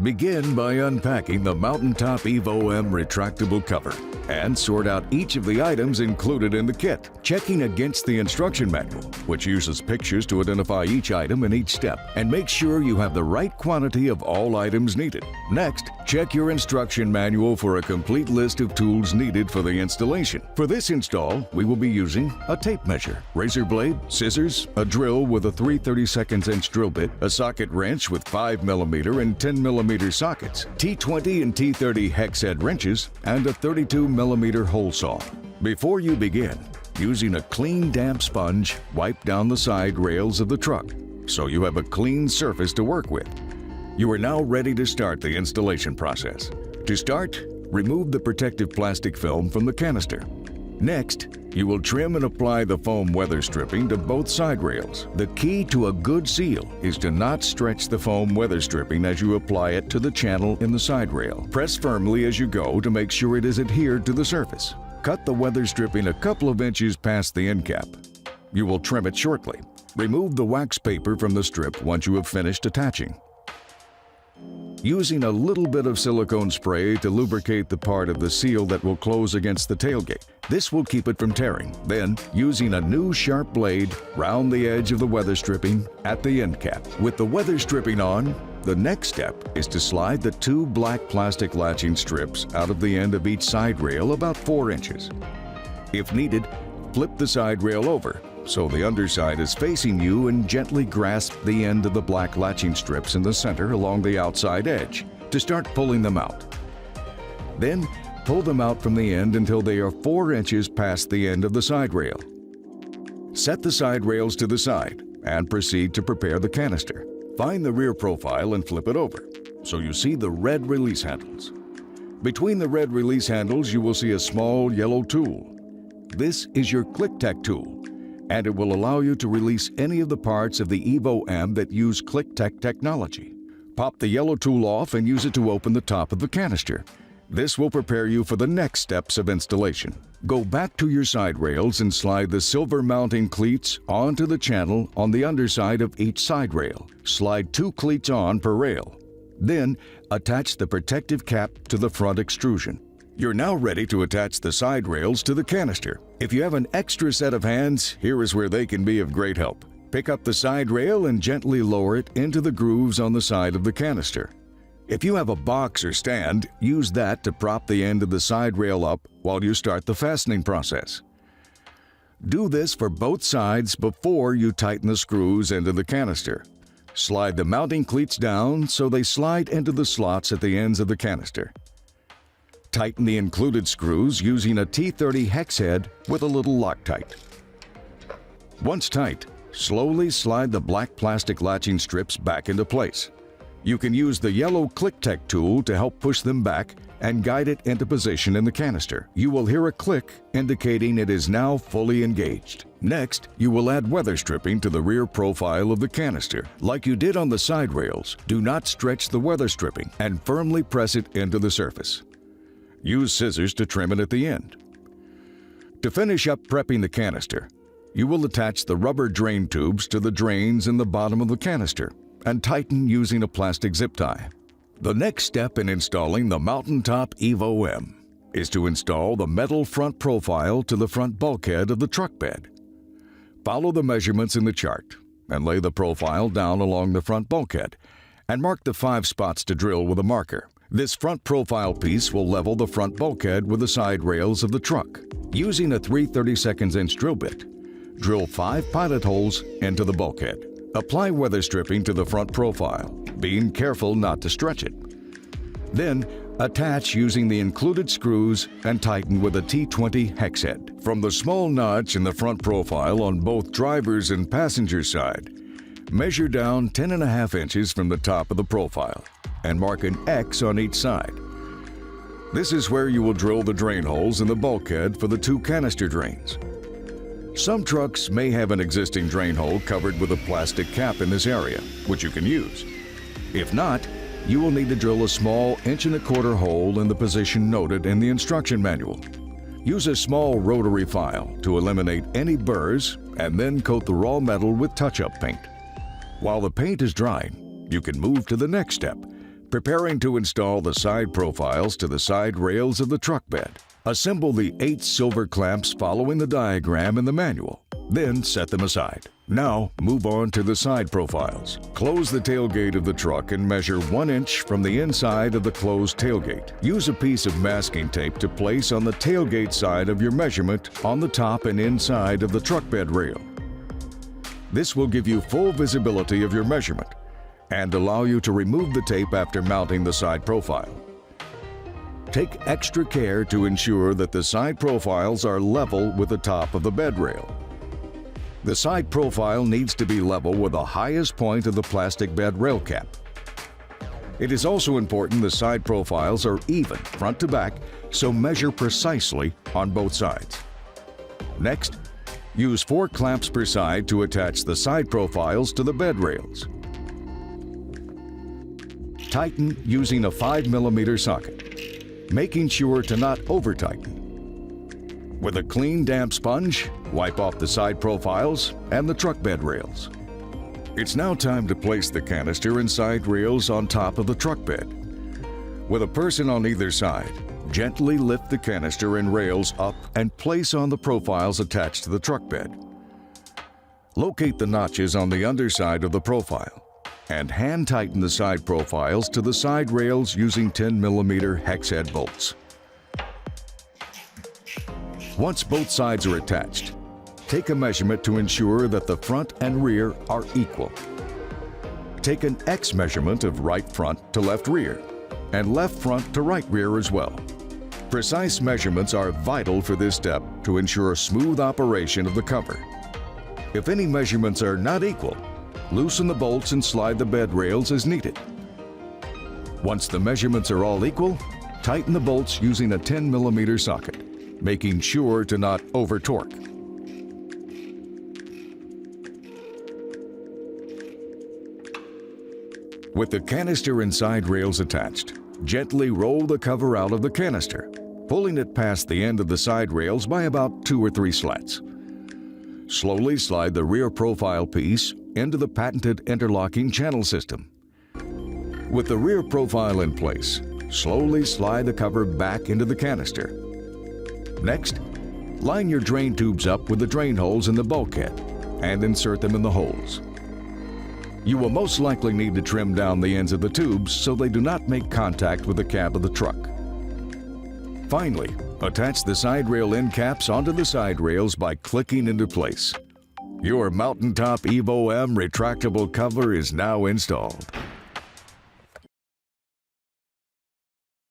Begin by unpacking the Mountain Top EVO M retractable cover and sort out each of the items included in the kit, checking against the instruction manual, which uses pictures to identify each item in each step, and make sure you have the right quantity of all items needed. Next, check your instruction manual for a complete list of tools needed for the installation. For this install, we will be using a tape measure, razor blade, scissors, a drill with a 3/32 inch drill bit, a socket wrench with 5mm and 10mm sockets, T20 and T30 hex head wrenches, and a 32mm hole saw. Before you begin, using a clean damp sponge, wipe down the side rails of the truck so you have a clean surface to work with. You are now ready to start the installation process. To start, remove the protective plastic film from the canister. Next, you will trim and apply the foam weather stripping to both side rails. The key to a good seal is to not stretch the foam weather stripping as you apply it to the channel in the side rail. Press firmly as you go to make sure it is adhered to the surface. Cut the weather stripping a couple of inches past the end cap. You will trim it shortly. Remove the wax paper from the strip once you have finished attaching. Using a little bit of silicone spray to lubricate the part of the seal that will close against the tailgate. This will keep it from tearing. Then, using a new sharp blade, round the edge of the weather stripping at the end cap. With the weather stripping on, the next step is to slide the two black plastic latching strips out of the end of each side rail about 4 inches. If needed, flip the side rail over so the underside is facing you and gently grasp the end of the black latching strips in the center along the outside edge to start pulling them out. Then, pull them out from the end until they are 4 inches past the end of the side rail. Set the side rails to the side and proceed to prepare the canister. Find the rear profile and flip it over so you see the red release handles. Between the red release handles, you will see a small yellow tool. This is your Click-Tech tool, and it will allow you to release any of the parts of the EVO M that use Click-Tech technology. Pop the yellow tool off and use it to open the top of the canister. This will prepare you for the next steps of installation. Go back to your side rails and slide the silver mounting cleats onto the channel on the underside of each side rail. Slide 2 cleats on per rail. Then, attach the protective cap to the front extrusion. You're now ready to attach the side rails to the canister. If you have an extra set of hands, here is where they can be of great help. Pick up the side rail and gently lower it into the grooves on the side of the canister. If you have a box or stand, use that to prop the end of the side rail up while you start the fastening process. Do this for both sides before you tighten the screws into the canister. Slide the mounting cleats down so they slide into the slots at the ends of the canister. Tighten the included screws using a T30 hex head with a little Loctite. Once tight, slowly slide the black plastic latching strips back into place. You can use the yellow Click-Tech tool to help push them back and guide it into position in the canister. You will hear a click indicating it is now fully engaged. Next, you will add weather stripping to the rear profile of the canister. Like you did on the side rails, do not stretch the weather stripping and firmly press it into the surface. Use scissors to trim it at the end. To finish up prepping the canister, you will attach the rubber drain tubes to the drains in the bottom of the canister and tighten using a plastic zip tie. The next step in installing the Mountain Top EVO M is to install the metal front profile to the front bulkhead of the truck bed. Follow the measurements in the chart and lay the profile down along the front bulkhead and mark the 5 spots to drill with a marker. This front profile piece will level the front bulkhead with the side rails of the truck. Using a 3/32 inch drill bit, drill 5 pilot holes into the bulkhead. Apply weather stripping to the front profile, being careful not to stretch it. Then, attach using the included screws and tighten with a T20 hex head. From the small notch in the front profile on both driver's and passenger side, measure down 10.5 inches from the top of the profile and mark an X on each side. This is where you will drill the drain holes in the bulkhead for the 2 canister drains. Some trucks may have an existing drain hole covered with a plastic cap in this area, which you can use. If not, you will need to drill a small 1.25 inch hole in the position noted in the instruction manual. Use a small rotary file to eliminate any burrs and then coat the raw metal with touch-up paint. While the paint is drying, you can move to the next step, Preparing to install the side profiles to the side rails of the truck bed. Assemble the 8 silver clamps following the diagram in the manual. Then set them aside. Now move on to the side profiles. Close the tailgate of the truck and measure 1 inch from the inside of the closed tailgate. Use a piece of masking tape to place on the tailgate side of your measurement on the top and inside of the truck bed rail. This will give you full visibility of your measurement and allow you to remove the tape after mounting the side profile. Take extra care to ensure that the side profiles are level with the top of the bed rail. The side profile needs to be level with the highest point of the plastic bed rail cap. It is also important the side profiles are even front to back, so measure precisely on both sides. Next, use 4 clamps per side to attach the side profiles to the bed rails. Tighten using a 5mm socket, making sure to not over-tighten. With a clean, damp sponge, wipe off the side profiles and the truck bed rails. It's now time to place the canister and side rails on top of the truck bed. With a person on either side, gently lift the canister and rails up and place on the profiles attached to the truck bed. Locate the notches on the underside of the profile and hand tighten the side profiles to the side rails using 10mm hex head bolts. Once both sides are attached, take a measurement to ensure that the front and rear are equal. Take an X measurement of right front to left rear and left front to right rear as well. Precise measurements are vital for this step to ensure smooth operation of the cover. If any measurements are not equal, loosen the bolts and slide the bed rails as needed. Once the measurements are all equal, tighten the bolts using a 10mm socket, making sure to not over-torque. With the canister and side rails attached, gently roll the cover out of the canister, pulling it past the end of the side rails by about 2 or 3 slats. Slowly slide the rear profile piece into the patented interlocking channel system. With the rear profile in place, slowly slide the cover back into the canister. Next, line your drain tubes up with the drain holes in the bulkhead and insert them in the holes. You will most likely need to trim down the ends of the tubes so they do not make contact with the cab of the truck. Finally, attach the side rail end caps onto the side rails by clicking into place. Your Mountain Top EVO M retractable cover is now installed.